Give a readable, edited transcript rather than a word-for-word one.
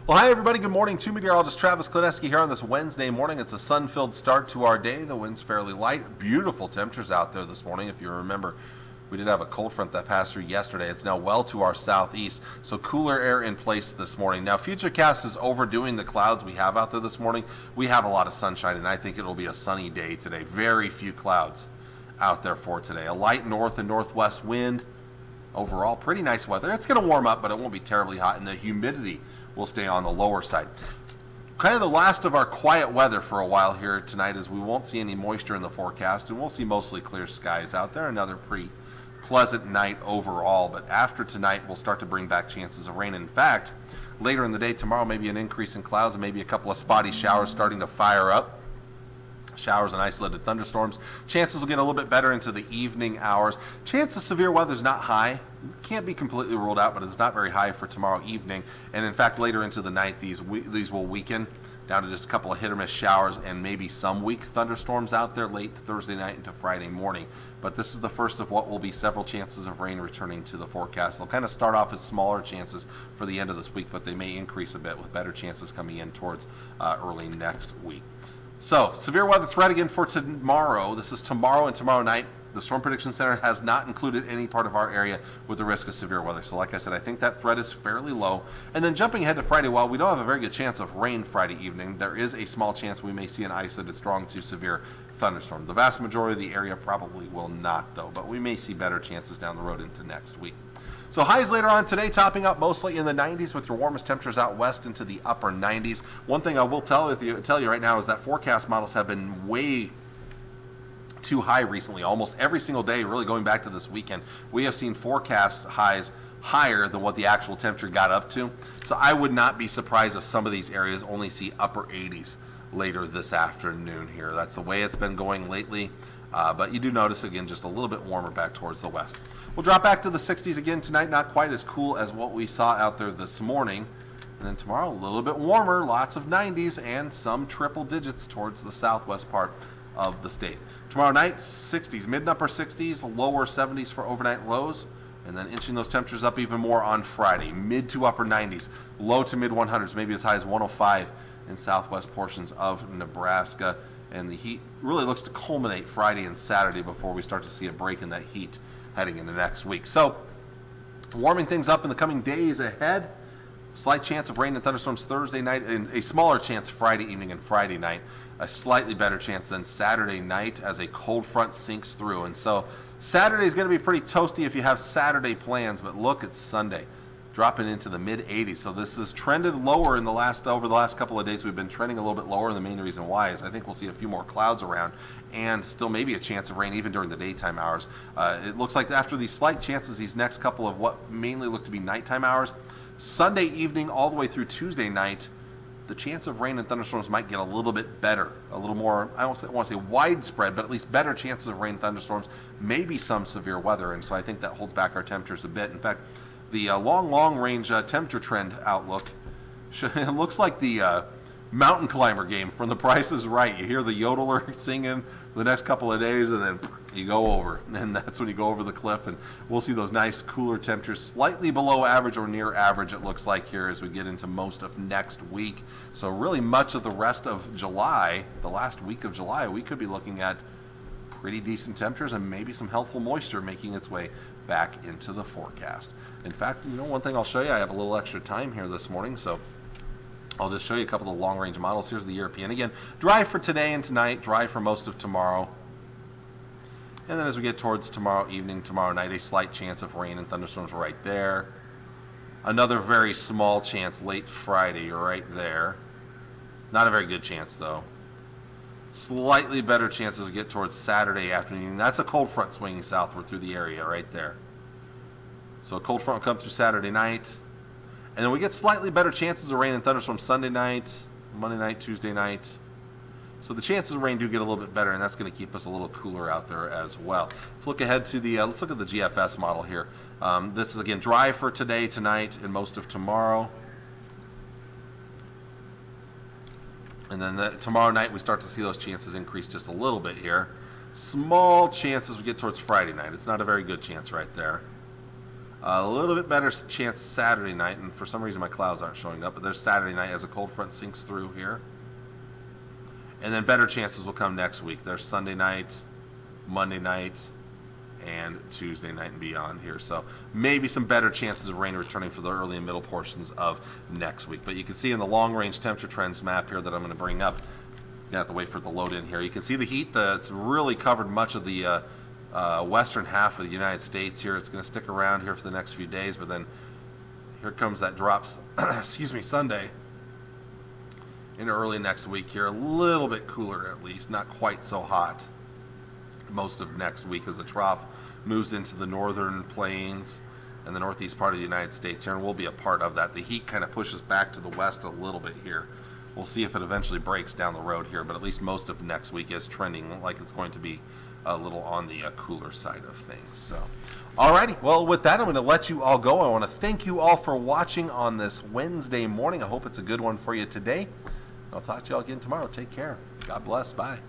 Well, hi everybody. Good morning. To meteorologist Travis Klineski here on this Wednesday morning. It's a sun-filled start to our day. The wind's fairly light. Beautiful temperatures out there this morning. If you remember, we did have a cold front that passed through yesterday. It's now well to our southeast, so cooler air in place this morning. Now, Futurecast is overdoing the clouds we have out there this morning. We have a lot of sunshine, and I think it'll be a sunny day today. Very few clouds out there for today. A light north and northwest wind. Overall, pretty nice weather. It's going to warm up, but it won't be terribly hot, and the humidity will stay on the lower side. Kind of the last of our quiet weather for a while here tonight, as we won't see any moisture in the forecast, and we'll see mostly clear skies out there. Another pretty pleasant night overall, but after tonight, we'll start to bring back chances of rain. In fact, later in the day tomorrow, maybe an increase in clouds and maybe a couple of spotty showers starting to fire up. Showers and isolated thunderstorms. Chances will get a little bit better into the evening hours. Chance of severe weather is not high. Can't be completely ruled out, but it's not very high for tomorrow evening. And in fact, later into the night, these will weaken down to just a couple of hit or miss showers and maybe some weak thunderstorms out there late Thursday night into Friday morning. But this is the first of what will be several chances of rain returning to the forecast. They'll kind of start off as smaller chances for the end of this week, but they may increase a bit with better chances coming in towards early next week. So, severe weather threat again for tomorrow. This is tomorrow and tomorrow night. The Storm Prediction Center has not included any part of our area with the risk of severe weather. So like I said, I think that threat is fairly low. And then jumping ahead to Friday, while we don't have a very good chance of rain Friday evening, there is a small chance we may see an isolated strong to severe thunderstorm. The vast majority of the area probably will not, though, but we may see better chances down the road into next week. So highs later on today, topping up mostly in the 90s with your warmest temperatures out west into the upper 90s. One thing I will tell you right now is that forecast models have been way too high recently. Almost every single day, really going back to this weekend, we have seen forecast highs higher than what the actual temperature got up to. So I would not be surprised if some of these areas only see upper 80s later this afternoon here. That's the way it's been going lately. But you do notice, again, just a little bit warmer back towards the west. We'll drop back to the 60s again tonight, not quite as cool as what we saw out there this morning. And then tomorrow, a little bit warmer, lots of 90s and some triple digits towards the southwest part of the state. Tomorrow night, 60s, mid and upper 60s, lower 70s for overnight lows. And then inching those temperatures up even more on Friday, mid to upper 90s, low to mid 100s, maybe as high as 105 in southwest portions of Nebraska. And the heat really looks to culminate Friday and Saturday before we start to see a break in that heat heading into next week. So, warming things up in the coming days ahead. Slight chance of rain and thunderstorms Thursday night, and a smaller chance Friday evening and Friday night. A slightly better chance than Saturday night as a cold front sinks through. And so, Saturday is going to be pretty toasty if you have Saturday plans, but look, it's Sunday, dropping into the mid 80s. So this has trended lower in over the last couple of days. We've been trending a little bit lower, and the main reason why is I think we'll see a few more clouds around and still maybe a chance of rain even during the daytime hours. It looks like after these slight chances, these next couple of what mainly look to be nighttime hours, Sunday evening all the way through Tuesday night, the chance of rain and thunderstorms might get a little bit better, a little more, I don't want to say widespread, but at least better chances of rain and thunderstorms, maybe some severe weather, and so I think that holds back our temperatures a bit. In fact, the long range temperature trend outlook, it looks like the mountain climber game from The Price is Right. You hear the yodeler singing the next couple of days, and then you go over, and that's when you go over the cliff, and we'll see those nice cooler temperatures slightly below average or near average, it looks like here as we get into most of next week. So really much of the rest of July, the last week of July, we could be looking at pretty decent temperatures and maybe some helpful moisture making its way back into the forecast. In fact, one thing I'll show you, I have a little extra time here this morning, so I'll just show you a couple of long-range models. Here's the European. Again, dry for today and tonight, dry for most of tomorrow. And then as we get towards tomorrow evening, tomorrow night, a slight chance of rain and thunderstorms right there. Another very small chance late Friday right there. Not a very good chance, though. Slightly better chances as we get towards Saturday afternoon. That's a cold front swinging southward through the area right there. So a cold front will come through Saturday night. And then we get slightly better chances of rain and thunderstorms Sunday night, Monday night, Tuesday night. So the chances of rain do get a little bit better, and that's going to keep us a little cooler out there as well. Let's look ahead to the, let's look at the GFS model here. This is, again, dry for today, tonight, and most of tomorrow. And then tomorrow night, we start to see those chances increase just a little bit here. Small chance as we get towards Friday night. It's not a very good chance right there. A little bit better chance Saturday night, and for some reason my clouds aren't showing up, but there's Saturday night as a cold front sinks through here. And then better chances will come next week. There's Sunday night, Monday night, and Tuesday night and beyond here. So maybe some better chances of rain returning for the early and middle portions of next week. But you can see in the long-range temperature trends map here that I'm going to bring up, you're going to have to wait for it to load in here. You can see the heat that's really covered much of the western half of the United States here. It's going to stick around here for the next few days, but then here comes that drops, excuse me, Sunday into early next week here. A little bit cooler at least, not quite so hot most of next week as the trough moves into the northern plains and the northeast part of the United States here, and we'll be a part of that. The heat kind of pushes back to the west a little bit here. We'll see if it eventually breaks down the road here, but at least most of next week is trending like it's going to be a little on the cooler side of things. So, alrighty, well, with that, I'm going to let you all go. I want to thank you all for watching on this Wednesday morning. I hope it's a good one for you today. I'll talk to you all again tomorrow. Take care. God bless. Bye.